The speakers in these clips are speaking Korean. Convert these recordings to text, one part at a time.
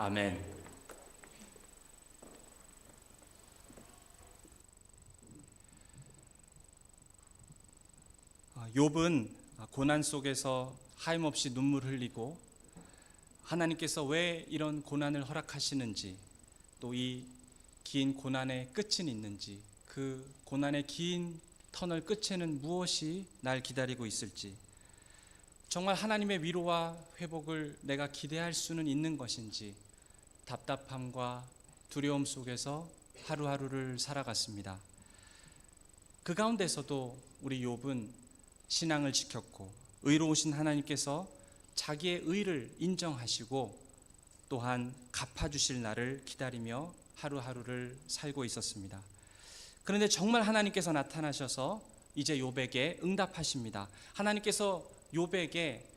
아멘. 욥은 고난 속에서 하염없이 눈물 흘리고 하나님께서 왜 이런 고난을 허락하시는지, 또 이 긴 고난의 끝은 있는지, 그 고난의 긴 터널 끝에는 무엇이 날 기다리고 있을지, 정말 하나님의 위로와 회복을 내가 기대할 수는 있는 것인지 답답함과 두려움 속에서 하루하루를 살아갔습니다. 그 가운데서도 우리 욥은 신앙을 지켰고, 의로우신 하나님께서 자기의 의를 인정하시고 또한 갚아주실 날을 기다리며 하루하루를 살고 있었습니다. 그런데 정말 하나님께서 나타나셔서 이제 욥에게 응답하십니다. 하나님께서 욥에게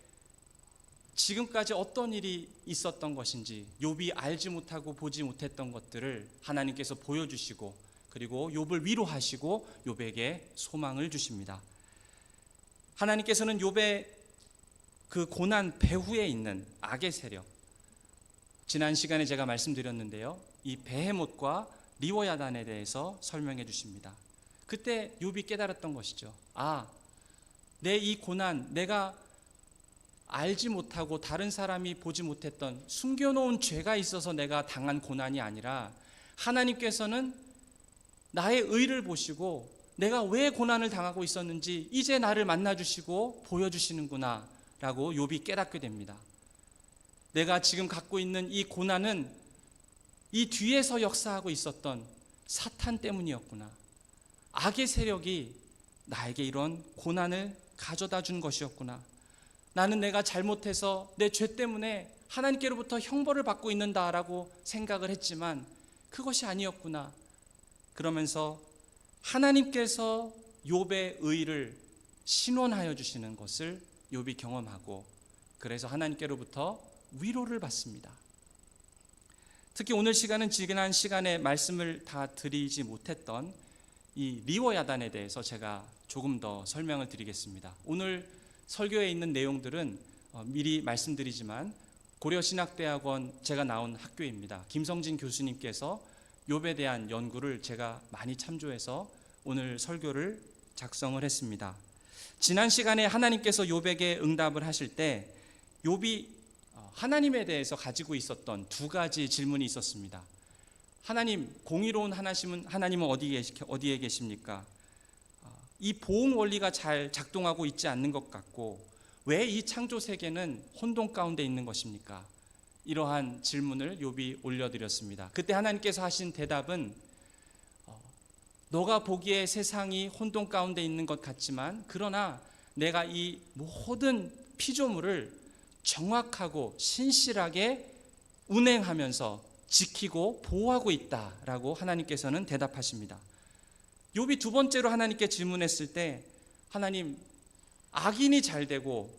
지금까지 어떤 일이 있었던 것인지, 욥이 알지 못하고 보지 못했던 것들을 하나님께서 보여주시고, 그리고 욥을 위로하시고 욥에게 소망을 주십니다. 하나님께서는 욥의 그 고난 배후에 있는 악의 세력, 지난 시간에 제가 말씀드렸는데요, 이 베헤못과 리워야단에 대해서 설명해 주십니다. 그때 욥이 깨달았던 것이죠. 내 이 고난, 내가 알지 못하고 다른 사람이 보지 못했던 숨겨놓은 죄가 있어서 내가 당한 고난이 아니라, 하나님께서는 나의 의를 보시고 내가 왜 고난을 당하고 있었는지 이제 나를 만나주시고 보여주시는구나 라고 욥이 깨닫게 됩니다. 내가 지금 갖고 있는 이 고난은 이 뒤에서 역사하고 있었던 사탄 때문이었구나. 악의 세력이 나에게 이런 고난을 가져다 준 것이었구나. 나는 내가 잘못해서 내 죄 때문에 하나님께로부터 형벌을 받고 있는다라고 생각을 했지만 그것이 아니었구나. 그러면서 하나님께서 욥의 의를 신원하여 주시는 것을 욥이 경험하고, 그래서 하나님께로부터 위로를 받습니다. 특히 오늘 시간은 지난 시간에 말씀을 다 드리지 못했던 이 리워야단에 대해서 제가 조금 더 설명을 드리겠습니다. 오늘 설교에 있는 내용들은 미리 말씀드리지만 고려신학대학원 제가 나온 학교입니다. 김성진 교수님께서 욥에 대한 연구를 제가 많이 참조해서 오늘 설교를 작성을 했습니다. 지난 시간에 하나님께서 욥에게 응답을 하실 때 욥이 하나님에 대해서 가지고 있었던 두 가지 질문이 있었습니다. 하나님, 공의로운 하나님은 어디에 계십니까? 이 보응 원리가 잘 작동하고 있지 않는 것 같고, 왜 이 창조 세계는 혼돈 가운데 있는 것입니까? 이러한 질문을 욥이 올려드렸습니다. 그때 하나님께서 하신 대답은, 너가 보기에 세상이 혼돈 가운데 있는 것 같지만, 그러나 내가 이 모든 피조물을 정확하고 신실하게 운행하면서 지키고 보호하고 있다라고 하나님께서는 대답하십니다. 욥이 두 번째로 하나님께 질문했을 때, 하나님, 악인이 잘되고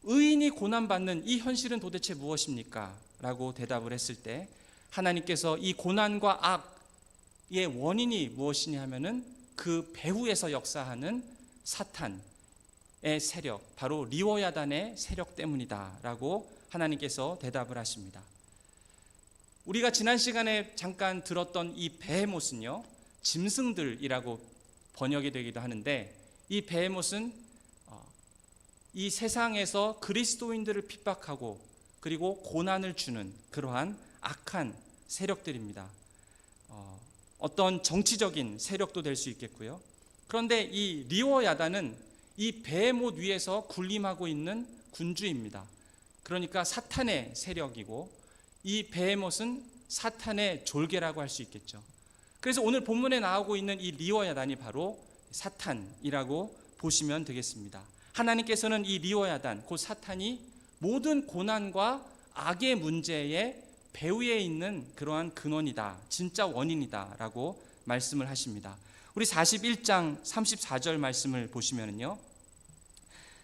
의인이 고난받는 이 현실은 도대체 무엇입니까? 라고 대답을 했을 때 하나님께서 이 고난과 악의 원인이 무엇이냐 하면은 그 배후에서 역사하는 사탄의 세력, 바로 리워야단의 세력 때문이다 라고 하나님께서 대답을 하십니다. 우리가 지난 시간에 잠깐 들었던 이 베헤못은요, 짐승들이라고 번역이 되기도 하는데, 이 베헤못은 이 세상에서 그리스도인들을 핍박하고 그리고 고난을 주는 그러한 악한 세력들입니다. 어떤 정치적인 세력도 될 수 있겠고요. 그런데 이 리워야단은 이 베헤못 위에서 군림하고 있는 군주입니다. 그러니까 사탄의 세력이고, 이 베헤못은 사탄의 졸개라고 할 수 있겠죠. 그래서 오늘 본문에 나오고 있는 이 리워야단이 바로 사탄이라고 보시면 되겠습니다. 하나님께서는 이 리워야단, 곧 사탄이 모든 고난과 악의 문제의 배후에 있는 그러한 근원이다, 진짜 원인이다 라고 말씀을 하십니다. 우리 41장 34절 말씀을 보시면요,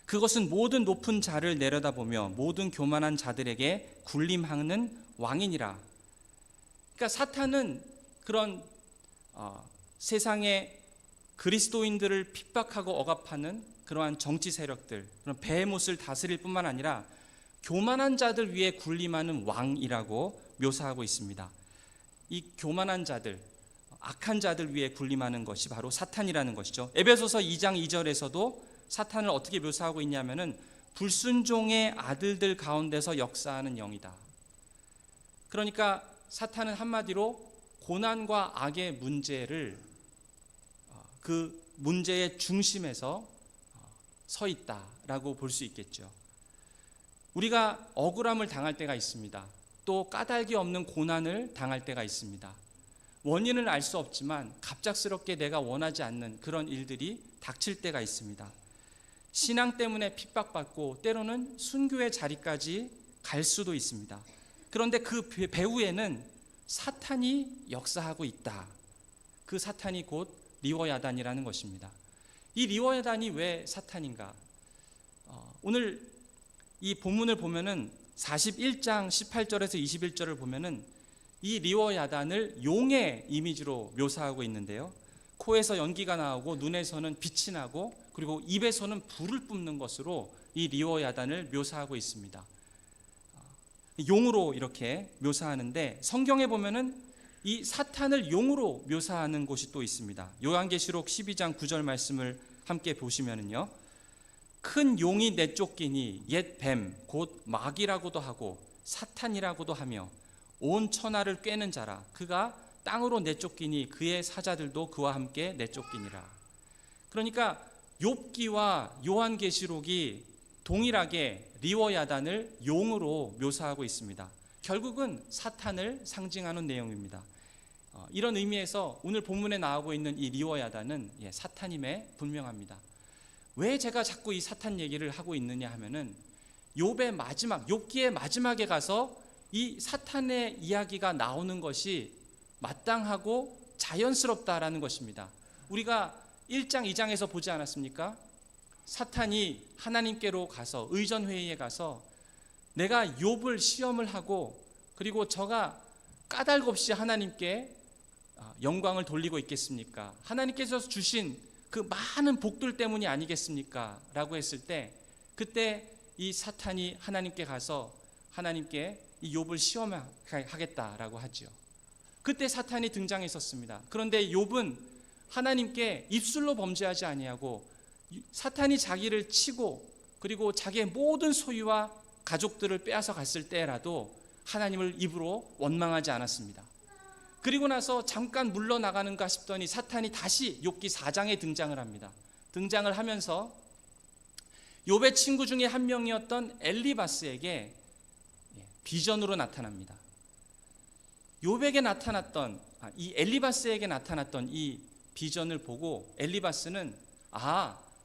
그것은 모든 높은 자를 내려다보며 모든 교만한 자들에게 군림하는 왕이니라. 그러니까 사탄은 그런 세상의 그리스도인들을 핍박하고 억압하는 그러한 정치 세력들, 그런 베헤못을 다스릴 뿐만 아니라 교만한 자들 위에 군림하는 왕이라고 묘사하고 있습니다. 이 교만한 자들, 악한 자들 위에 군림하는 것이 바로 사탄이라는 것이죠. 에베소서 2장 2절에서도 사탄을 어떻게 묘사하고 있냐면은 불순종의 아들들 가운데서 역사하는 영이다. 그러니까 사탄은 한마디로 고난과 악의 문제를 그 문제의 중심에서 서 있다라고 볼 수 있겠죠. 우리가 억울함을 당할 때가 있습니다. 또 까닭이 없는 고난을 당할 때가 있습니다. 원인을 알 수 없지만 갑작스럽게 내가 원하지 않는 그런 일들이 닥칠 때가 있습니다. 신앙 때문에 핍박받고 때로는 순교의 자리까지 갈 수도 있습니다. 그런데 그 배후에는 사탄이 역사하고 있다. 그 사탄이 곧 리워야단이라는 것입니다. 이 리워야단이 왜 사탄인가? 오늘 이 본문을 보면은 41장 18절에서 21절을 보면은 이 리워야단을 용의 이미지로 묘사하고 있는데요. 코에서 연기가 나오고 눈에서는 빛이 나고 그리고 입에서는 불을 뿜는 것으로 이 리워야단을 묘사하고 있습니다. 용으로 이렇게 묘사하는데 성경에 보면은 이 사탄을 용으로 묘사하는 곳이 또 있습니다. 요한계시록 12장 9절 말씀을 함께 보시면은요. 큰 용이 내쫓기니 옛 뱀 곧 마귀라고도 하고 사탄이라고도 하며 온 천하를 꿰는 자라. 그가 땅으로 내쫓기니 그의 사자들도 그와 함께 내쫓기니라. 그러니까 욥기와 요한계시록이 동일하게 리워야단을 용으로 묘사하고 있습니다. 결국은 사탄을 상징하는 내용입니다. 이런 의미에서 오늘 본문에 나오고 있는 이 리워야단은 사탄임에 분명합니다. 왜 제가 자꾸 이 사탄 얘기를 하고 있느냐 하면은 욥의 마지막, 욥기의 마지막에 가서 이 사탄의 이야기가 나오는 것이 마땅하고 자연스럽다라는 것입니다. 우리가 1장, 2장에서 보지 않았습니까? 사탄이 하나님께로 가서 의전회의에 가서 내가 욥을 시험을 하고 그리고 저가 까닭 없이 하나님께 영광을 돌리고 있겠습니까? 하나님께서 주신 그 많은 복들 때문이 아니겠습니까? 라고 했을 때 그때 이 사탄이 하나님께 가서 하나님께 이 욥을 시험하겠다라고 하죠. 그때 사탄이 등장했었습니다. 그런데 욥은 하나님께 입술로 범죄하지 아니하고 사탄이 자기를 치고 그리고 자기의 모든 소유와 가족들을 빼앗아 갔을 때라도 하나님을 입으로 원망하지 않았습니다. 그리고 나서 잠깐 물러나가는가 싶더니 사탄이 다시 욥기 4장에 등장을 합니다. 등장을 하면서 욥의 친구 중에 한 명이었던 엘리바스에게 비전으로 나타납니다. 욥에게 나타났던 이 엘리바스에게 나타났던 이 비전을 보고 엘리바스는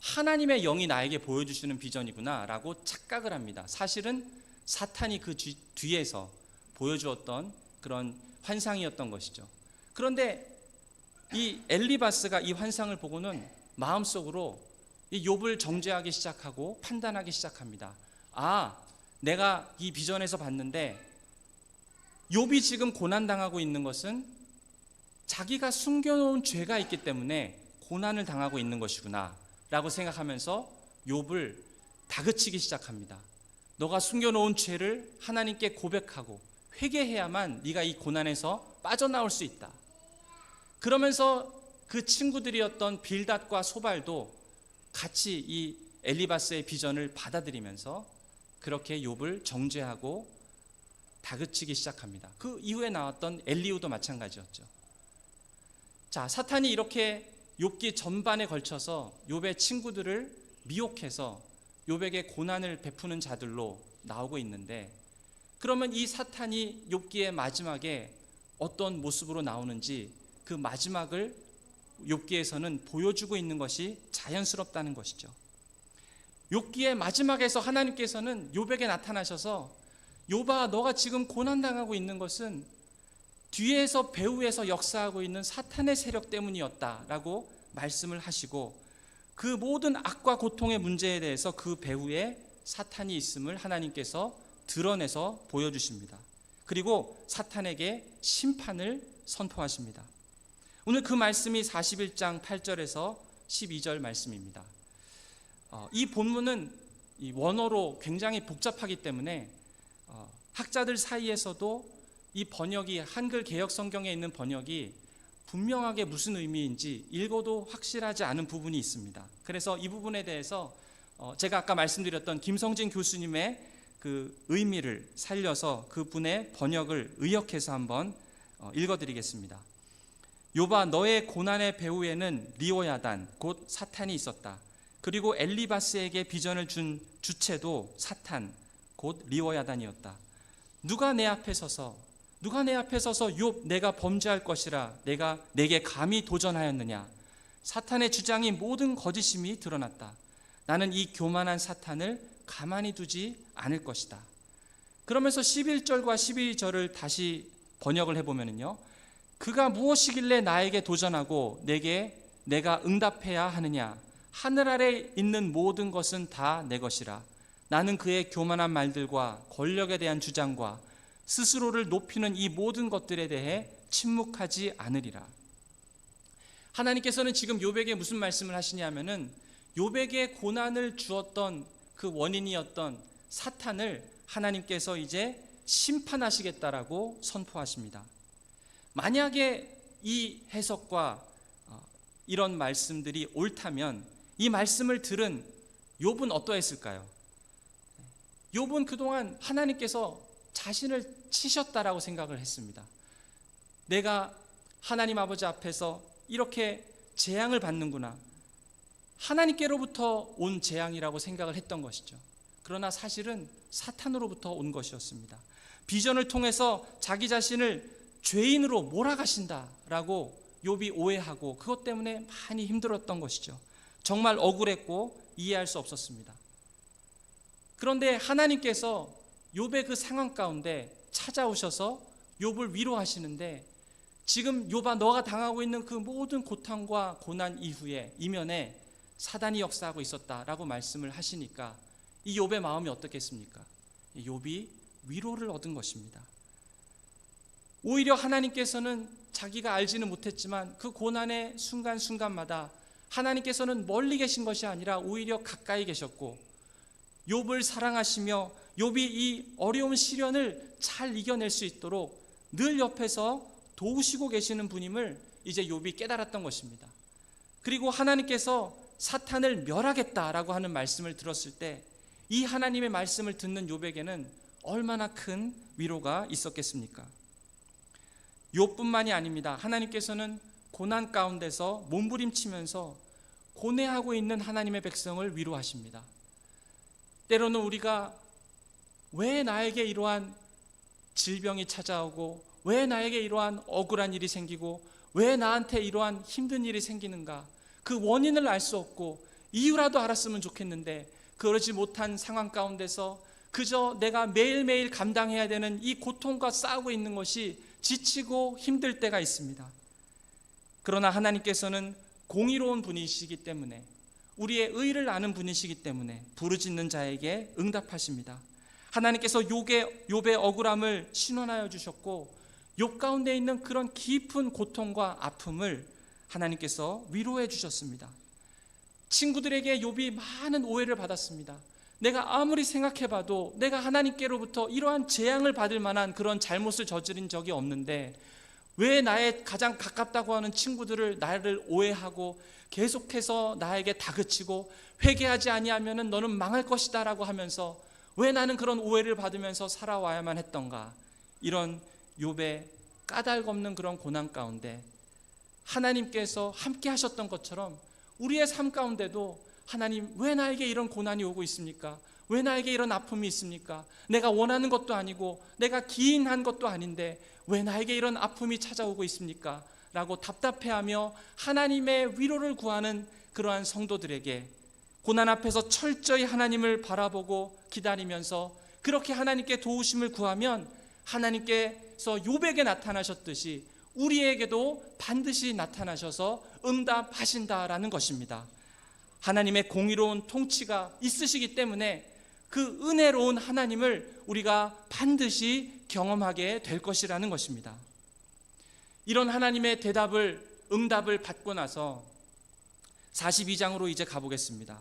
하나님의 영이 나에게 보여주시는 비전이구나 라고 착각을 합니다. 사실은 사탄이 그 뒤에서 보여주었던 그런 환상이었던 것이죠. 그런데 이 엘리바스가 이 환상을 보고는 마음속으로 이 욥을 정죄하기 시작하고 판단하기 시작합니다. 내가 이 비전에서 봤는데 욥이 지금 고난당하고 있는 것은 자기가 숨겨놓은 죄가 있기 때문에 고난을 당하고 있는 것이구나 라고 생각하면서 욥을 다그치기 시작합니다. 너가 숨겨놓은 죄를 하나님께 고백하고 회개해야만 네가 이 고난에서 빠져나올 수 있다. 그러면서 그 친구들이었던 빌닷과 소발도 같이 이 엘리바스의 비전을 받아들이면서 그렇게 욥을 정죄하고 다그치기 시작합니다. 그 이후에 나왔던 엘리후도 마찬가지였죠. 자, 사탄이 이렇게 욥기 전반에 걸쳐서 욥의 친구들을 미혹해서 욥에게 고난을 베푸는 자들로 나오고 있는데 그러면 이 사탄이 욥기의 마지막에 어떤 모습으로 나오는지 그 마지막을 욥기에서는 보여주고 있는 것이 자연스럽다는 것이죠. 욥기의 마지막에서 하나님께서는 욥에게 나타나셔서 욥아, 너가 지금 고난당하고 있는 것은 뒤에서 배후에서 역사하고 있는 사탄의 세력 때문이었다라고 말씀을 하시고 그 모든 악과 고통의 문제에 대해서 그 배후에 사탄이 있음을 하나님께서 드러내서 보여주십니다. 그리고 사탄에게 심판을 선포하십니다. 오늘 그 말씀이 41장 8절에서 12절 말씀입니다. 이 본문은 이 원어로 굉장히 복잡하기 때문에 학자들 사이에서도 이 번역이 한글 개역 성경에 있는 번역이 분명하게 무슨 의미인지 읽어도 확실하지 않은 부분이 있습니다. 그래서 이 부분에 대해서 제가 아까 말씀드렸던 김성진 교수님의 그 의미를 살려서 그분의 번역을 의역해서 한번 읽어드리겠습니다. 욥아, 너의 고난의 배후에는 리오야단 곧 사탄이 있었다. 그리고 엘리바스에게 비전을 준 주체도 사탄 곧 리오야단이었다. 누가 내 앞에 서서 욥 내가 범죄할 것이라 내게 감히 도전하였느냐. 사탄의 주장이 모든 거짓임이 드러났다. 나는 이 교만한 사탄을 가만히 두지 않을 것이다. 그러면서 11절과 12절을 다시 번역을 해보면요, 그가 무엇이길래 나에게 도전하고 내가 응답해야 하느냐. 하늘 아래 있는 모든 것은 다 내 것이라. 나는 그의 교만한 말들과 권력에 대한 주장과 스스로를 높이는 이 모든 것들에 대해 침묵하지 않으리라. 하나님께서는 지금 욥에게 무슨 말씀을 하시냐면은 욥에게 고난을 주었던 그 원인이었던 사탄을 하나님께서 이제 심판하시겠다라고 선포하십니다. 만약에 이 해석과 이런 말씀들이 옳다면 이 말씀을 들은 욥은 어떠했을까요? 욥은 그동안 하나님께서 자신을 치셨다라고 생각을 했습니다. 내가 하나님 아버지 앞에서 이렇게 재앙을 받는구나. 하나님께로부터 온 재앙이라고 생각을 했던 것이죠. 그러나 사실은 사탄으로부터 온 것이었습니다. 비전을 통해서 자기 자신을 죄인으로 몰아가신다라고 욥이 오해하고 그것 때문에 많이 힘들었던 것이죠. 정말 억울했고 이해할 수 없었습니다. 그런데 하나님께서 욥의 그 상황 가운데 찾아오셔서 욥을 위로하시는데, 지금 욥아, 너가 당하고 있는 그 모든 고통과 고난 이후에 이면에 사단이 역사하고 있었다라고 말씀을 하시니까 이 욥의 마음이 어떻겠습니까? 욥이 위로를 얻은 것입니다. 오히려 하나님께서는 자기가 알지는 못했지만 그 고난의 순간순간마다 하나님께서는 멀리 계신 것이 아니라 오히려 가까이 계셨고, 욥을 사랑하시며 욥이 이 어려운 시련을 잘 이겨낼 수 있도록 늘 옆에서 도우시고 계시는 분임을 이제 욥이 깨달았던 것입니다. 그리고 하나님께서 사탄을 멸하겠다라고 하는 말씀을 들었을 때 이 하나님의 말씀을 듣는 욥에게는 얼마나 큰 위로가 있었겠습니까? 욥뿐만이 아닙니다. 하나님께서는 고난 가운데서 몸부림치면서 고뇌하고 있는 하나님의 백성을 위로하십니다. 때로는 우리가 왜 나에게 이러한 질병이 찾아오고 왜 나에게 이러한 억울한 일이 생기고 왜 나한테 이러한 힘든 일이 생기는가, 그 원인을 알 수 없고 이유라도 알았으면 좋겠는데 그러지 못한 상황 가운데서 그저 내가 매일매일 감당해야 되는 이 고통과 싸우고 있는 것이 지치고 힘들 때가 있습니다. 그러나 하나님께서는 공의로운 분이시기 때문에, 우리의 의를 아는 분이시기 때문에 부르짖는 자에게 응답하십니다. 하나님께서 욥의 억울함을 신원하여 주셨고 욥 가운데 있는 그런 깊은 고통과 아픔을 하나님께서 위로해 주셨습니다. 친구들에게 욥이 많은 오해를 받았습니다. 내가 아무리 생각해봐도 내가 하나님께로부터 이러한 재앙을 받을 만한 그런 잘못을 저지른 적이 없는데 왜 나의 가장 가깝다고 하는 친구들을 나를 오해하고 계속해서 나에게 다그치고 회개하지 아니하면 너는 망할 것이다 라고 하면서 왜 나는 그런 오해를 받으면서 살아와야만 했던가. 이런 욥의 까닭없는 그런 고난 가운데 하나님께서 함께 하셨던 것처럼 우리의 삶 가운데도 하나님, 왜 나에게 이런 고난이 오고 있습니까? 왜 나에게 이런 아픔이 있습니까? 내가 원하는 것도 아니고 내가 기인한 것도 아닌데 왜 나에게 이런 아픔이 찾아오고 있습니까? 라고 답답해하며 하나님의 위로를 구하는 그러한 성도들에게 고난 앞에서 철저히 하나님을 바라보고 기다리면서 그렇게 하나님께 도우심을 구하면 하나님께서 욥에게 나타나셨듯이 우리에게도 반드시 나타나셔서 응답하신다라는 것입니다. 하나님의 공의로운 통치가 있으시기 때문에 그 은혜로운 하나님을 우리가 반드시 경험하게 될 것이라는 것입니다. 이런 하나님의 응답을 받고 나서 42장으로 이제 가보겠습니다.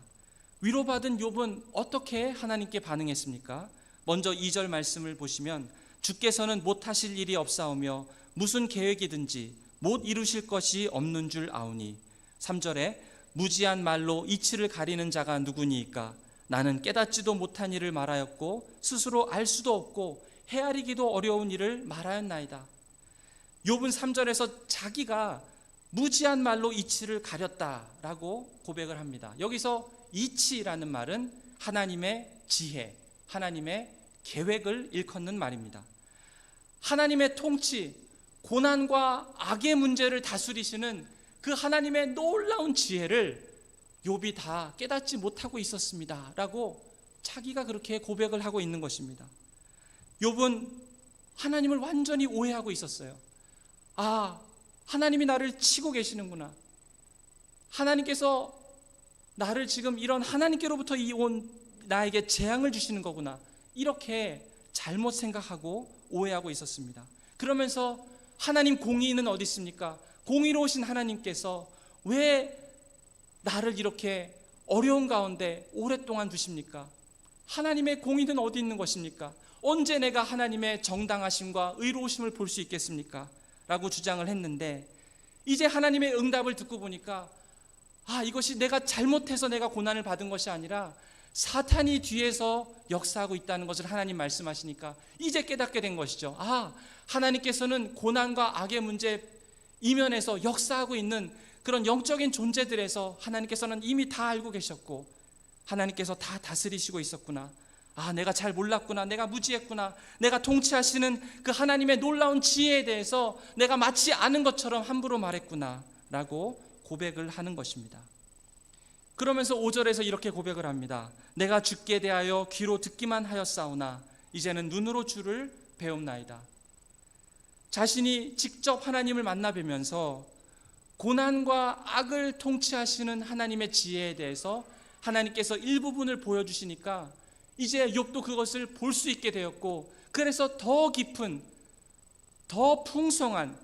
위로받은 욥은 어떻게 하나님께 반응했습니까? 먼저 2절 말씀을 보시면 주께서는 못하실 일이 없사오며 무슨 계획이든지 못 이루실 것이 없는 줄 아오니. 3절에 무지한 말로 이치를 가리는 자가 누구니이까? 나는 깨닫지도 못한 일을 말하였고 스스로 알 수도 없고 헤아리기도 어려운 일을 말하였나이다. 욥은 3절에서 자기가 무지한 말로 이치를 가렸다라고 고백을 합니다. 여기서 이치라는 말은 하나님의 지혜, 하나님의 계획을 일컫는 말입니다. 하나님의 통치, 고난과 악의 문제를 다스리시는 그 하나님의 놀라운 지혜를 욥이 다 깨닫지 못하고 있었습니다 라고 자기가 그렇게 고백을 하고 있는 것입니다. 욥은 하나님을 완전히 오해하고 있었어요. 아, 하나님이 나를 치고 계시는구나. 하나님께서 나를 지금 이런 하나님께로부터 온 나에게 재앙을 주시는 거구나. 이렇게 잘못 생각하고 오해하고 있었습니다. 그러면서 하나님 공의는 어디 있습니까? 공의로우신 하나님께서 왜 나를 이렇게 어려운 가운데 오랫동안 두십니까? 하나님의 공의는 어디 있는 것입니까? 언제 내가 하나님의 정당하심과 의로우심을 볼 수 있겠습니까? 라고 주장을 했는데, 이제 하나님의 응답을 듣고 보니까 이것이 내가 잘못해서 내가 고난을 받은 것이 아니라 사탄이 뒤에서 역사하고 있다는 것을 하나님 말씀하시니까 이제 깨닫게 된 것이죠. 하나님께서는 고난과 악의 문제 이면에서 역사하고 있는 그런 영적인 존재들에서 하나님께서는 이미 다 알고 계셨고 하나님께서 다 다스리시고 있었구나. 내가 잘 몰랐구나. 내가 무지했구나. 내가 통치하시는 그 하나님의 놀라운 지혜에 대해서 내가 마치 아는 것처럼 함부로 말했구나 라고 고백을 하는 것입니다. 그러면서 5절에서 이렇게 고백을 합니다. 내가 주께 대하여 귀로 듣기만 하였사오나 이제는 눈으로 주를 배움나이다. 자신이 직접 하나님을 만나 뵈면서 고난과 악을 통치하시는 하나님의 지혜에 대해서 하나님께서 일부분을 보여주시니까 이제 욥도 그것을 볼 수 있게 되었고, 그래서 더 깊은, 더 풍성한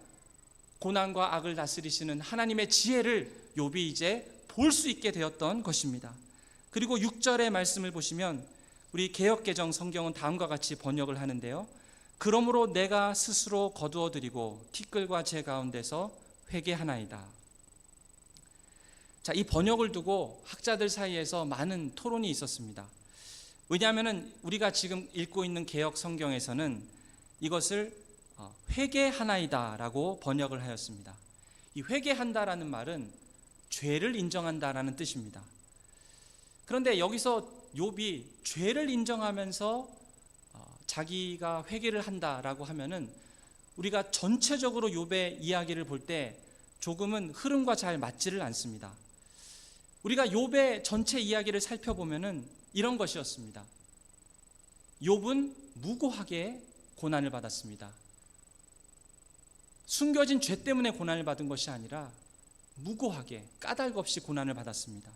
고난과 악을 다스리시는 하나님의 지혜를 욥이 이제 볼 수 있게 되었던 것입니다. 그리고 6절의 말씀을 보시면 우리 개역개정 성경은 다음과 같이 번역을 하는데요. 그러므로 내가 스스로 거두어드리고 티끌과 제 가운데서 회개하나이다. 자, 이 번역을 두고 학자들 사이에서 많은 토론이 있었습니다. 왜냐하면 우리가 지금 읽고 있는 개역 성경에서는 이것을 회개하나이다 라고 번역을 하였습니다. 이 회개한다라는 말은 죄를 인정한다라는 뜻입니다. 그런데 여기서 욥이 죄를 인정하면서 자기가 회개를 한다라고 하면은 우리가 전체적으로 욥의 이야기를 볼 때 조금은 흐름과 잘 맞지를 않습니다. 우리가 욥의 전체 이야기를 살펴보면은 이런 것이었습니다. 욥은 무고하게 고난을 받았습니다. 숨겨진 죄 때문에 고난을 받은 것이 아니라 무고하게 까닭 없이 고난을 받았습니다.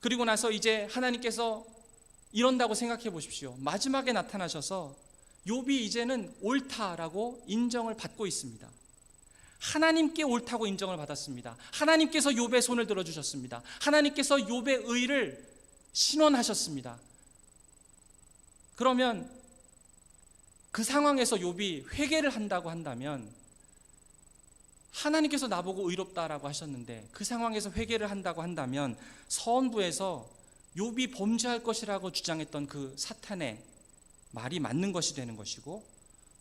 그리고 나서 이제 하나님께서 이런다고 생각해 보십시오. 마지막에 나타나셔서 욥이 이제는 옳다라고 인정을 받고 있습니다. 하나님께 옳다고 인정을 받았습니다. 하나님께서 욥의 손을 들어주셨습니다. 하나님께서 욥의 의를 신원하셨습니다. 그러면 그 상황에서 욥이 회개를 한다고 한다면, 하나님께서 나보고 의롭다라고 하셨는데 그 상황에서 회개를 한다고 한다면 서원부에서 욥이 범죄할 것이라고 주장했던 그 사탄의 말이 맞는 것이 되는 것이고,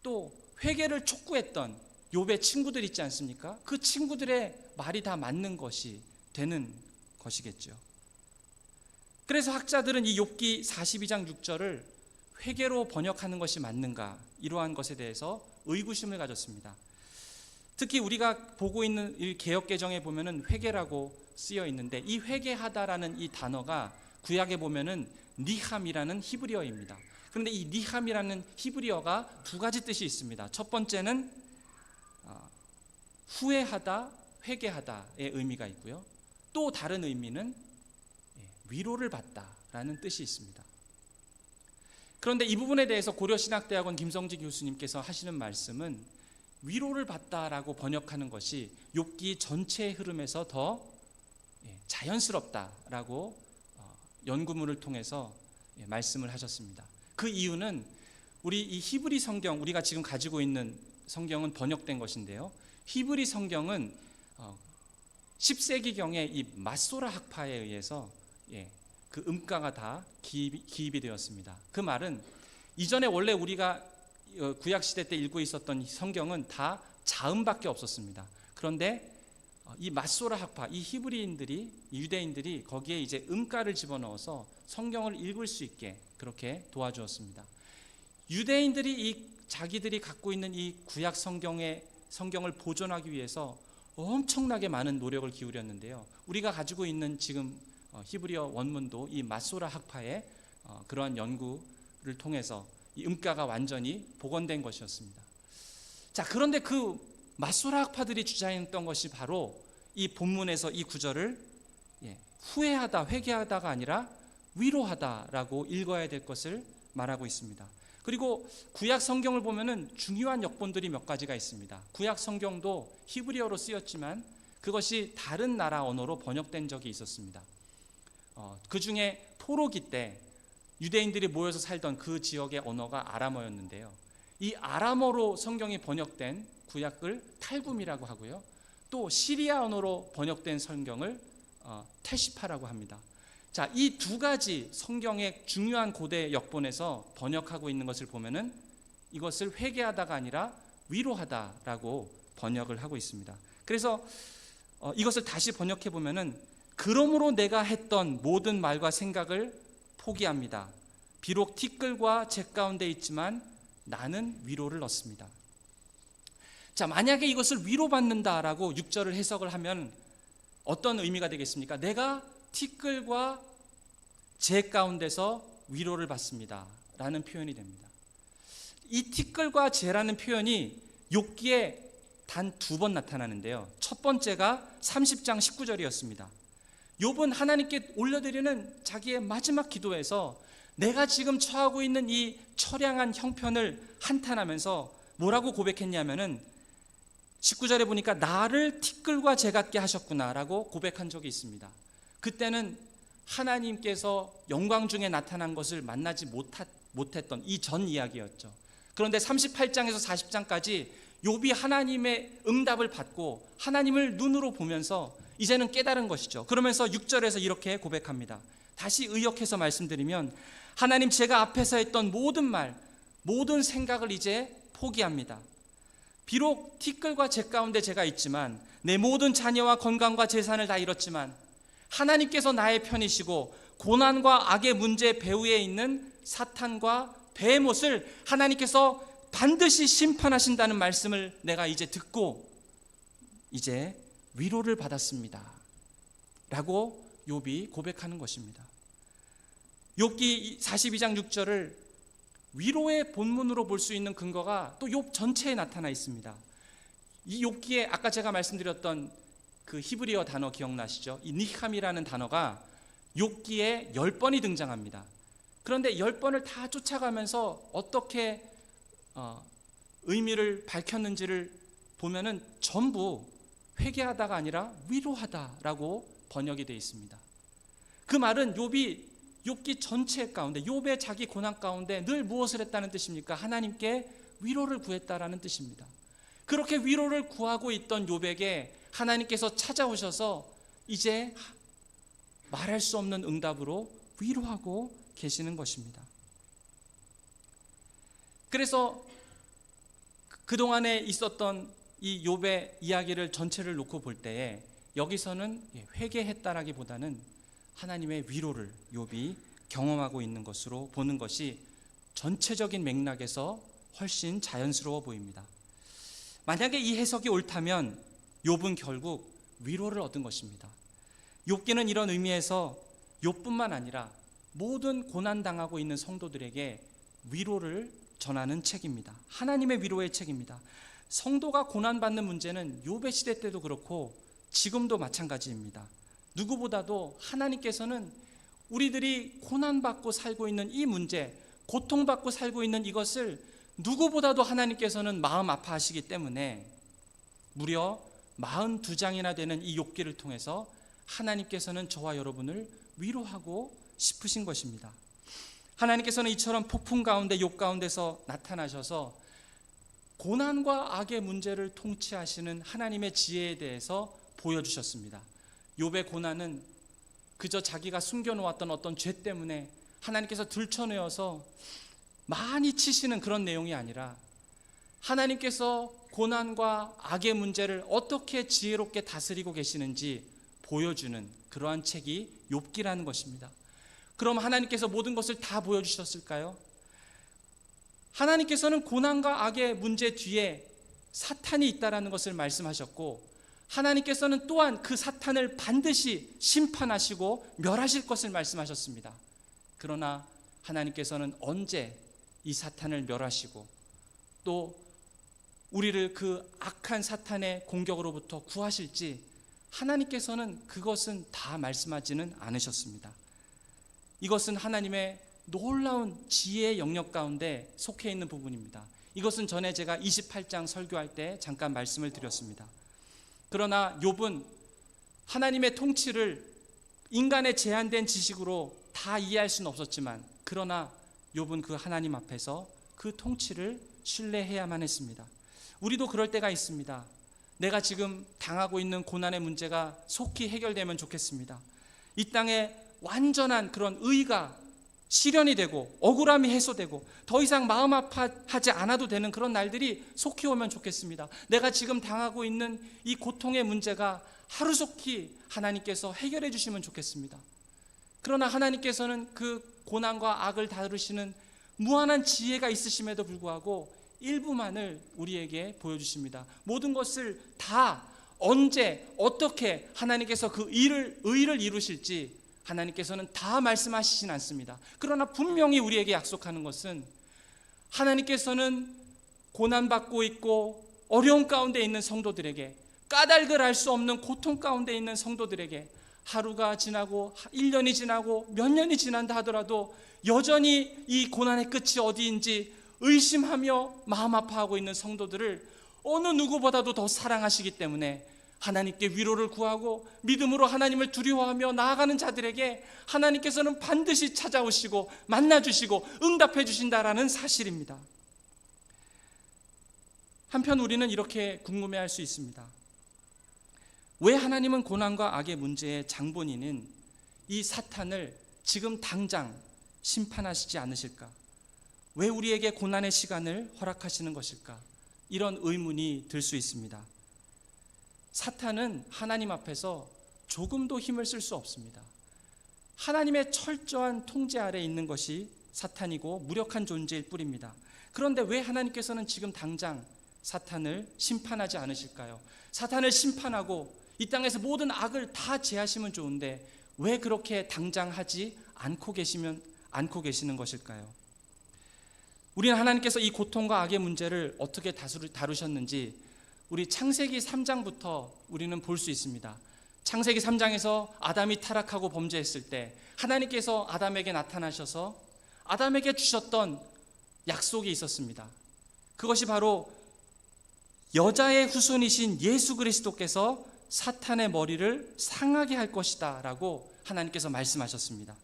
또 회개를 촉구했던 욥의 친구들 있지 않습니까? 그 친구들의 말이 다 맞는 것이 되는 것이겠죠. 그래서 학자들은 이 욥기 42장 6절을 회개로 번역하는 것이 맞는가, 이러한 것에 대해서 의구심을 가졌습니다. 특히 우리가 보고 있는 이 개역개정에 보면은 회개라고 쓰여 있는데, 이 회개하다라는 이 단어가 구약에 보면은 니함이라는 히브리어입니다. 그런데 이 니함이라는 히브리어가 두 가지 뜻이 있습니다. 첫 번째는 후회하다, 회개하다의 의미가 있고요. 또 다른 의미는 위로를 받다라는 뜻이 있습니다. 그런데 이 부분에 대해서 고려신학대학원 김성지 교수님께서 하시는 말씀은 위로를 받다라고 번역하는 것이 욥기 전체의 흐름에서 더 자연스럽다라고 연구문을 통해서 말씀을 하셨습니다. 그 이유는 우리 이 히브리 성경, 우리가 지금 가지고 있는 성경은 번역된 것인데요, 히브리 성경은 10세기경에 이 마소라 학파에 의해서 그 음가가 다 기입이 되었습니다. 그 말은 이전에 원래 우리가 구약시대 때 읽고 있었던 성경은 다 자음밖에 없었습니다. 그런데 이 마소라 학파, 이 히브리인들이, 유대인들이 거기에 이제 음가를 집어넣어서 성경을 읽을 수 있게 그렇게 도와주었습니다. 유대인들이 이 자기들이 갖고 있는 이 구약 성경을 보존하기 위해서 엄청나게 많은 노력을 기울였는데요, 우리가 가지고 있는 지금 히브리어 원문도 이 마소라 학파의 그러한 연구를 통해서 이 음가가 완전히 복원된 것이었습니다. 자, 그런데 그 마소라 학파들이 주장했던 것이 바로 이 본문에서 이 구절을 후회하다, 회개하다가 아니라 위로하다라고 읽어야 될 것을 말하고 있습니다. 그리고 구약 성경을 보면은 중요한 역본들이 몇 가지가 있습니다. 구약 성경도 히브리어로 쓰였지만 그것이 다른 나라 언어로 번역된 적이 있었습니다. 그 중에 포로기 때 유대인들이 모여서 살던 그 지역의 언어가 아람어였는데요, 이 아람어로 성경이 번역된 구약을 탈굼이라고 하고요, 또 시리아 언어로 번역된 성경을 테시파라고 합니다. 자, 이 두 가지 성경의 중요한 고대 역본에서 번역하고 있는 것을 보면은 이것을 회개하다가 아니라 위로하다라고 번역을 하고 있습니다. 그래서 이것을 다시 번역해 보면은, 그러므로 내가 했던 모든 말과 생각을 포기합니다. 비록 티끌과 재 가운데 있지만 나는 위로를 얻습니다. 자, 만약에 이것을 위로받는다라고 6절을 해석을 하면 어떤 의미가 되겠습니까? 내가 티끌과 재 가운데서 위로를 받습니다 라는 표현이 됩니다. 이 티끌과 재라는 표현이 욥기에 단 2번 나타나는데요, 첫 번째가 30장 19절이었습니다. 욥은 하나님께 올려드리는 자기의 마지막 기도에서 내가 지금 처하고 있는 이 처량한 형편을 한탄하면서 뭐라고 고백했냐면은 19절에 보니까 나를 티끌과 재 같게 하셨구나 라고 고백한 적이 있습니다. 그때는 하나님께서 영광 중에 나타난 것을 만나지 못했던 이 전 이야기였죠. 그런데 38장에서 40장까지 욥이 하나님의 응답을 받고 하나님을 눈으로 보면서 이제는 깨달은 것이죠. 그러면서 6절에서 이렇게 고백합니다. 다시 의역해서 말씀드리면, 하나님, 제가 앞에서 했던 모든 말, 모든 생각을 이제 포기합니다. 비록 티끌과 재 가운데 제가 있지만, 내 모든 자녀와 건강과 재산을 다 잃었지만 하나님께서 나의 편이시고 고난과 악의 문제 배후에 있는 사탄과 베헤못을 하나님께서 반드시 심판하신다는 말씀을 내가 이제 듣고 이제 위로를 받았습니다 라고 욥이 고백하는 것입니다. 욥기 42장 6절을 위로의 본문으로 볼 수 있는 근거가 또 욥 전체에 나타나 있습니다. 이 욥기에 아까 제가 말씀드렸던 그 히브리어 단어 기억나시죠? 이 니함이라는 단어가 욥기에 10번이 등장합니다. 그런데 10번을 다 쫓아가면서 어떻게 의미를 밝혔는지를 보면은 전부 회개하다가 아니라 위로하다라고 번역이 되어 있습니다. 그 말은 욥기 전체 가운데, 욥의 자기 고난 가운데 늘 무엇을 했다는 뜻입니까? 하나님께 위로를 구했다라는 뜻입니다. 그렇게 위로를 구하고 있던 욥에게 하나님께서 찾아오셔서 이제 말할 수 없는 응답으로 위로하고 계시는 것입니다. 그래서 그동안에 있었던 이 욥의 이야기를 전체를 놓고 볼 때에 여기서는 회개했다라기보다는 하나님의 위로를 욥이 경험하고 있는 것으로 보는 것이 전체적인 맥락에서 훨씬 자연스러워 보입니다. 만약에 이 해석이 옳다면 욥은 결국 위로를 얻은 것입니다. 욥기는 이런 의미에서 욥뿐만 아니라 모든 고난당하고 있는 성도들에게 위로를 전하는 책입니다. 하나님의 위로의 책입니다. 성도가 고난받는 문제는 욥의 시대 때도 그렇고 지금도 마찬가지입니다. 누구보다도 하나님께서는 우리들이 고난받고 살고 있는 이 문제, 고통받고 살고 있는 이것을 누구보다도 하나님께서는 마음 아파하시기 때문에 무려 42장이나 되는 이 욥기를 통해서 하나님께서는 저와 여러분을 위로하고 싶으신 것입니다. 하나님께서는 이처럼 폭풍 가운데 욕 가운데서 나타나셔서 고난과 악의 문제를 통치하시는 하나님의 지혜에 대해서 보여주셨습니다. 욥의 고난은 그저 자기가 숨겨놓았던 어떤 죄 때문에 하나님께서 들춰내어서 많이 치시는 그런 내용이 아니라 하나님께서 고난과 악의 문제를 어떻게 지혜롭게 다스리고 계시는지 보여주는 그러한 책이 욥기라는 것입니다. 그럼 하나님께서 모든 것을 다 보여주셨을까요? 하나님께서는 고난과 악의 문제 뒤에 사탄이 있다라는 것을 말씀하셨고, 하나님께서는 또한 그 사탄을 반드시 심판하시고 멸하실 것을 말씀하셨습니다. 그러나 하나님께서는 언제 이 사탄을 멸하시고 또 우리를 그 악한 사탄의 공격으로부터 구하실지 하나님께서는 그것은 다 말씀하지는 않으셨습니다. 이것은 하나님의 놀라운 지혜의 영역 가운데 속해 있는 부분입니다. 이것은 전에 제가 28장 설교할 때 잠깐 말씀을 드렸습니다. 그러나 욥은 하나님의 통치를 인간의 제한된 지식으로 다 이해할 수는 없었지만, 그러나 욥은 그 하나님 앞에서 그 통치를 신뢰해야만 했습니다. 우리도 그럴 때가 있습니다. 내가 지금 당하고 있는 고난의 문제가 속히 해결되면 좋겠습니다. 이 땅에 완전한 그런 의가 실현이 되고 억울함이 해소되고 더 이상 마음 아파하지 않아도 되는 그런 날들이 속히 오면 좋겠습니다. 내가 지금 당하고 있는 이 고통의 문제가 하루속히 하나님께서 해결해 주시면 좋겠습니다. 그러나 하나님께서는 그 고난과 악을 다루시는 무한한 지혜가 있으심에도 불구하고 일부만을 우리에게 보여주십니다. 모든 것을 다 언제 어떻게 하나님께서 그 의를 이루실지 하나님께서는 다 말씀하시진 않습니다. 그러나 분명히 우리에게 약속하는 것은 하나님께서는 고난받고 있고 어려움 가운데 있는 성도들에게, 까닭을 알 수 없는 고통 가운데 있는 성도들에게 하루가 지나고 1년이 지나고 몇 년이 지난다 하더라도 여전히 이 고난의 끝이 어디인지 의심하며 마음 아파하고 있는 성도들을 어느 누구보다도 더 사랑하시기 때문에 하나님께 위로를 구하고 믿음으로 하나님을 두려워하며 나아가는 자들에게 하나님께서는 반드시 찾아오시고 만나주시고 응답해 주신다라는 사실입니다. 한편 우리는 이렇게 궁금해할 수 있습니다. 왜 하나님은 고난과 악의 문제의 장본인인 이 사탄을 지금 당장 심판하시지 않으실까? 왜 우리에게 고난의 시간을 허락하시는 것일까? 이런 의문이 들 수 있습니다. 사탄은 하나님 앞에서 조금도 힘을 쓸 수 없습니다. 하나님의 철저한 통제 아래 있는 것이 사탄이고 무력한 존재일 뿐입니다. 그런데 왜 하나님께서는 지금 당장 사탄을 심판하지 않으실까요? 사탄을 심판하고 이 땅에서 모든 악을 다 제하시면 좋은데 왜 그렇게 당장 하지 않고 계시는 것일까요? 우리는 하나님께서 이 고통과 악의 문제를 어떻게 다루셨는지 우리 창세기 3장부터 우리는 볼 수 있습니다. 창세기 3장에서 아담이 타락하고 범죄했을 때 하나님께서 아담에게 나타나셔서 아담에게 주셨던 약속이 있었습니다. 그것이 바로 여자의 후손이신 예수 그리스도께서 사탄의 머리를 상하게 할 것이다 라고 하나님께서 말씀하셨습니다.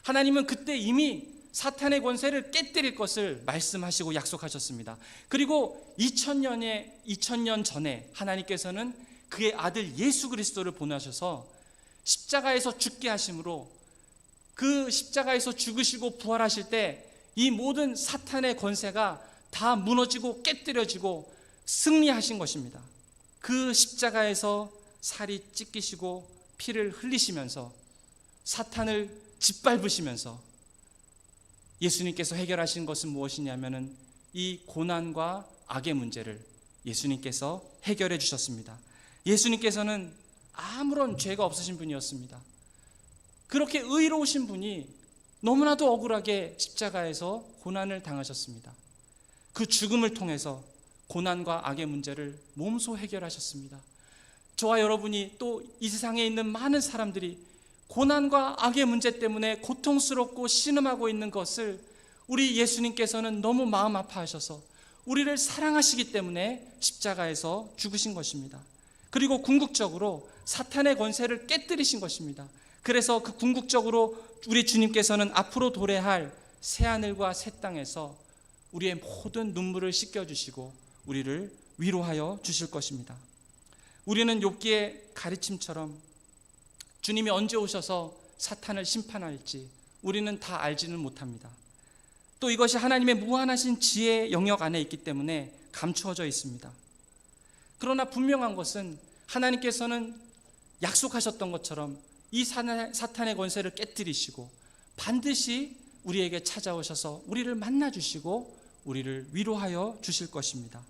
하나님은 그때 이미 사탄의 권세를 깨뜨릴 것을 말씀하시고 약속하셨습니다. 그리고 2000년 전에 하나님께서는 그의 아들 예수 그리스도를 보내셔서 십자가에서 죽게 하심으로 그 십자가에서 죽으시고 부활하실 때 이 모든 사탄의 권세가 다 무너지고 깨뜨려지고 승리하신 것입니다. 그 십자가에서 살이 찢기시고 피를 흘리시면서 사탄을 짓밟으시면서 예수님께서 해결하신 것은 무엇이냐면은 이 고난과 악의 문제를 예수님께서 해결해 주셨습니다. 예수님께서는 아무런 죄가 없으신 분이었습니다. 그렇게 의로우신 분이 너무나도 억울하게 십자가에서 고난을 당하셨습니다. 그 죽음을 통해서 고난과 악의 문제를 몸소 해결하셨습니다. 저와 여러분이 또 이 세상에 있는 많은 사람들이 고난과 악의 문제 때문에 고통스럽고 신음하고 있는 것을 우리 예수님께서는 너무 마음 아파하셔서 우리를 사랑하시기 때문에 십자가에서 죽으신 것입니다. 그리고 궁극적으로 사탄의 권세를 깨뜨리신 것입니다. 그래서 그 궁극적으로 우리 주님께서는 앞으로 도래할 새하늘과 새 땅에서 우리의 모든 눈물을 씻겨주시고 우리를 위로하여 주실 것입니다. 우리는 욥기의 가르침처럼 주님이 언제 오셔서 사탄을 심판할지 우리는 다 알지는 못합니다. 또 이것이 하나님의 무한하신 지혜의 영역 안에 있기 때문에 감추어져 있습니다. 그러나 분명한 것은 하나님께서는 약속하셨던 것처럼 이 사탄의 권세를 깨뜨리시고 반드시 우리에게 찾아오셔서 우리를 만나주시고 우리를 위로하여 주실 것입니다.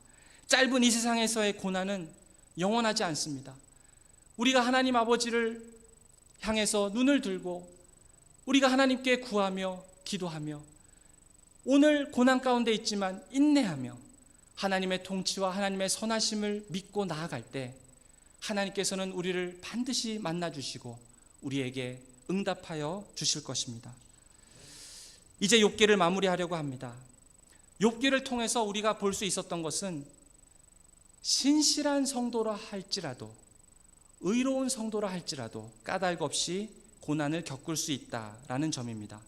짧은 이 세상에서의 고난은 영원하지 않습니다. 우리가 하나님 아버지를 향해서 눈을 들고 우리가 하나님께 구하며 기도하며 오늘 고난 가운데 있지만 인내하며 하나님의 통치와 하나님의 선하심을 믿고 나아갈 때 하나님께서는 우리를 반드시 만나주시고 우리에게 응답하여 주실 것입니다. 이제 욥기를 마무리하려고 합니다. 욥기를 통해서 우리가 볼 수 있었던 것은 신실한 성도라 할지라도 의로운 성도라 할지라도 까닭 없이 고난을 겪을 수 있다라는 점입니다.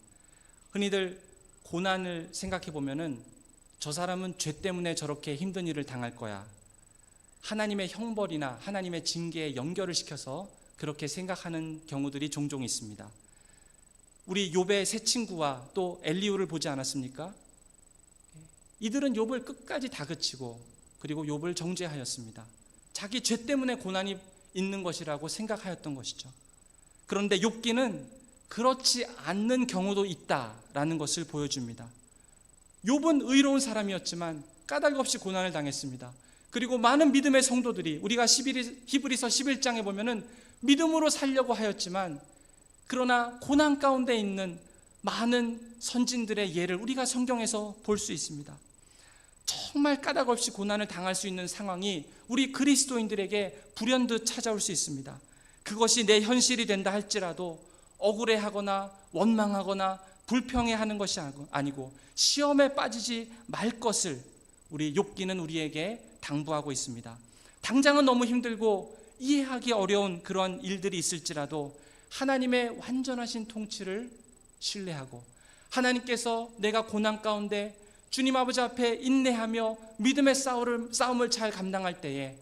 흔히들 고난을 생각해 보면은 저 사람은 죄 때문에 저렇게 힘든 일을 당할 거야, 하나님의 형벌이나 하나님의 징계에 연결을 시켜서 그렇게 생각하는 경우들이 종종 있습니다. 우리 욥의 세 친구와 또 엘리후를 보지 않았습니까? 이들은 욥을 끝까지 다그치고 그리고 욥을 정죄하였습니다. 자기 죄 때문에 고난이 있는 것이라고 생각하였던 것이죠. 그런데 욥기는 그렇지 않는 경우도 있다라는 것을 보여줍니다. 욥은 의로운 사람이었지만 까닭 없이 고난을 당했습니다. 그리고 많은 믿음의 성도들이 우리가 히브리서 11장에 보면은 믿음으로 살려고 하였지만 그러나 고난 가운데 있는 많은 선진들의 예를 우리가 성경에서 볼 수 있습니다. 정말 까닭 없이 고난을 당할 수 있는 상황이 우리 그리스도인들에게 불현듯 찾아올 수 있습니다. 그것이 내 현실이 된다 할지라도 억울해하거나 원망하거나 불평해하는 것이 아니고 시험에 빠지지 말 것을 우리 욥기는 우리에게 당부하고 있습니다. 당장은 너무 힘들고 이해하기 어려운 그런 일들이 있을지라도 하나님의 완전하신 통치를 신뢰하고 하나님께서 내가 고난 가운데 주님 아버지 앞에 인내하며 믿음의 싸움을 잘 감당할 때에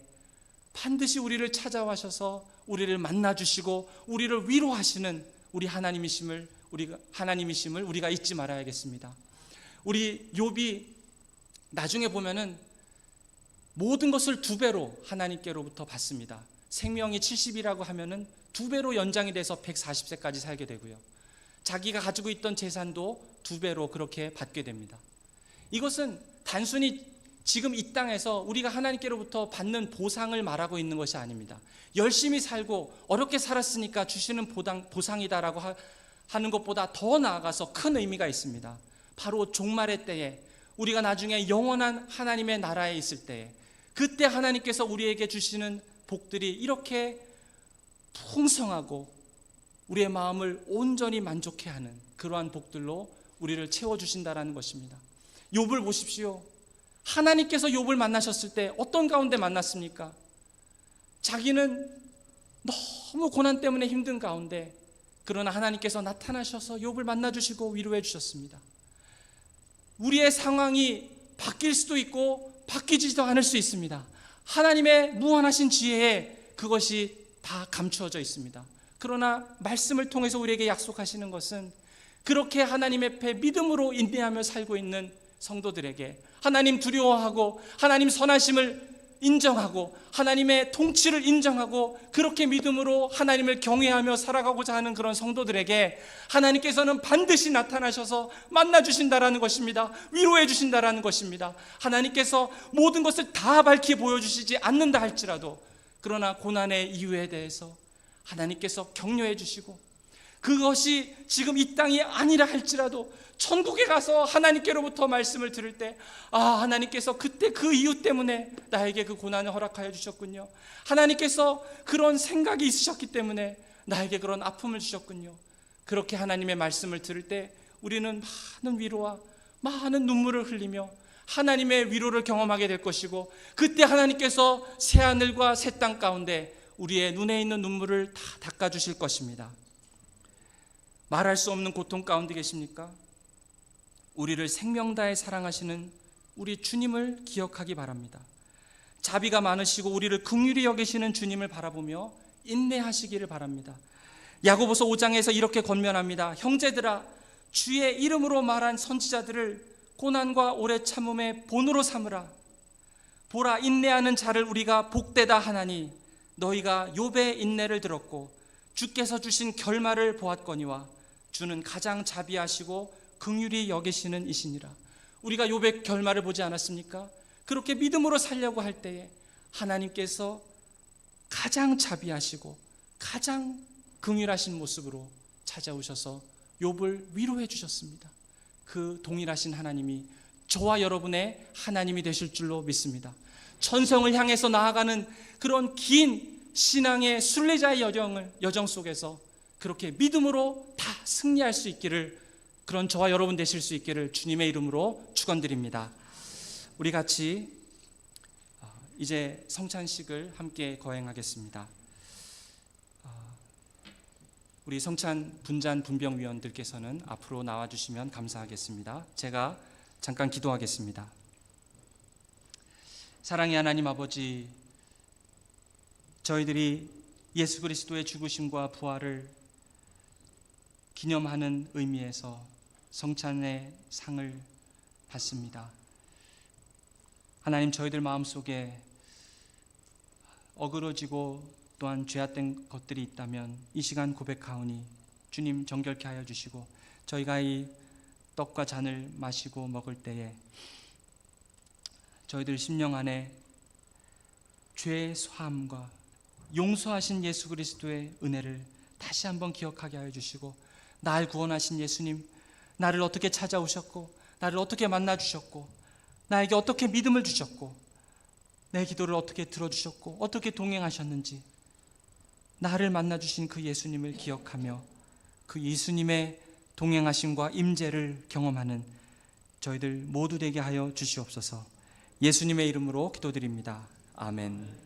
반드시 우리를 찾아와셔서 우리를 만나주시고 우리를 위로하시는 우리 하나님이심을 우리가 잊지 말아야겠습니다. 우리 욥이 나중에 보면은 모든 것을 2배로 하나님께로부터 받습니다. 생명이 70이라고 하면은 2배로 연장이 돼서 140세까지 살게 되고요. 자기가 가지고 있던 재산도 2배로 그렇게 받게 됩니다. 이것은 단순히 지금 이 땅에서 우리가 하나님께로부터 받는 보상을 말하고 있는 것이 아닙니다. 열심히 살고 어렵게 살았으니까 주시는 보상이다라고 하는 것보다 더 나아가서 큰 의미가 있습니다. 바로 종말의 때에 우리가 나중에 영원한 하나님의 나라에 있을 때에 그때 하나님께서 우리에게 주시는 복들이 이렇게 풍성하고 우리의 마음을 온전히 만족해 하는 그러한 복들로 우리를 채워주신다라는 것입니다. 욥을 보십시오. 하나님께서 욥을 만나셨을 때 어떤 가운데 만났습니까? 자기는 너무 고난 때문에 힘든 가운데 그러나 하나님께서 나타나셔서 욥을 만나주시고 위로해 주셨습니다. 우리의 상황이 바뀔 수도 있고 바뀌지도 않을 수 있습니다. 하나님의 무한하신 지혜에 그것이 다 감추어져 있습니다. 그러나 말씀을 통해서 우리에게 약속하시는 것은 그렇게 하나님 앞에 믿음으로 인내하며 살고 있는 성도들에게 하나님 두려워하고 하나님 선하심을 인정하고 하나님의 통치를 인정하고 그렇게 믿음으로 하나님을 경외하며 살아가고자 하는 그런 성도들에게 하나님께서는 반드시 나타나셔서 만나주신다라는 것입니다. 위로해 주신다라는 것입니다. 하나님께서 모든 것을 다 밝히 보여주시지 않는다 할지라도 그러나 고난의 이유에 대해서 하나님께서 격려해 주시고 그것이 지금 이 땅이 아니라 할지라도 천국에 가서 하나님께로부터 말씀을 들을 때 하나님께서 그때 그 이유 때문에 나에게 그 고난을 허락하여 주셨군요. 하나님께서 그런 생각이 있으셨기 때문에 나에게 그런 아픔을 주셨군요. 그렇게 하나님의 말씀을 들을 때 우리는 많은 위로와 많은 눈물을 흘리며 하나님의 위로를 경험하게 될 것이고 그때 하나님께서 새하늘과 새 땅 가운데 우리의 눈에 있는 눈물을 다 닦아주실 것입니다. 말할 수 없는 고통 가운데 계십니까? 우리를 생명 다해 사랑하시는 우리 주님을 기억하기 바랍니다. 자비가 많으시고 우리를 긍휼히 여기시는 주님을 바라보며 인내하시기를 바랍니다. 야고보서 5장에서 이렇게 권면합니다. 형제들아, 주의 이름으로 말한 선지자들을 고난과 오래 참음의 본으로 삼으라. 보라, 인내하는 자를 우리가 복되다 하나니 너희가 욥의 인내를 들었고 주께서 주신 결말을 보았거니와 주는 가장 자비하시고 긍휼히 여기시는 이시니라. 우리가 욥의 결말을 보지 않았습니까? 그렇게 믿음으로 살려고 할 때에 하나님께서 가장 자비하시고 가장 긍휼하신 모습으로 찾아오셔서 욥을 위로해 주셨습니다. 그 동일하신 하나님이 저와 여러분의 하나님이 되실 줄로 믿습니다. 천성을 향해서 나아가는 그런 긴 신앙의 순례자의 여정 속에서 그렇게 믿음으로 다 승리할 수 있기를, 그런 저와 여러분 되실 수 있기를 주님의 이름으로 축원드립니다. 우리 같이 이제 성찬식을 함께 거행하겠습니다. 우리 성찬 분잔 분병위원들께서는 앞으로 나와주시면 감사하겠습니다. 제가 잠깐 기도하겠습니다. 사랑의 하나님 아버지, 저희들이 예수 그리스도의 죽으심과 부활을 기념하는 의미에서 성찬의 상을 받습니다. 하나님, 저희들 마음속에 어그러지고 또한 죄악된 것들이 있다면 이 시간 고백하오니 주님 정결케 하여 주시고, 저희가 이 떡과 잔을 마시고 먹을 때에 저희들 심령 안에 죄의 사함과 용서하신 예수 그리스도의 은혜를 다시 한번 기억하게 하여 주시고, 날 구원하신 예수님, 나를 어떻게 찾아오셨고 나를 어떻게 만나 주셨고 나에게 어떻게 믿음을 주셨고 내 기도를 어떻게 들어주셨고 어떻게 동행하셨는지, 나를 만나 주신 그 예수님을 기억하며 그 예수님의 동행하심과 임재를 경험하는 저희들 모두 되게 하여 주시옵소서. 예수님의 이름으로 기도드립니다. 아멘.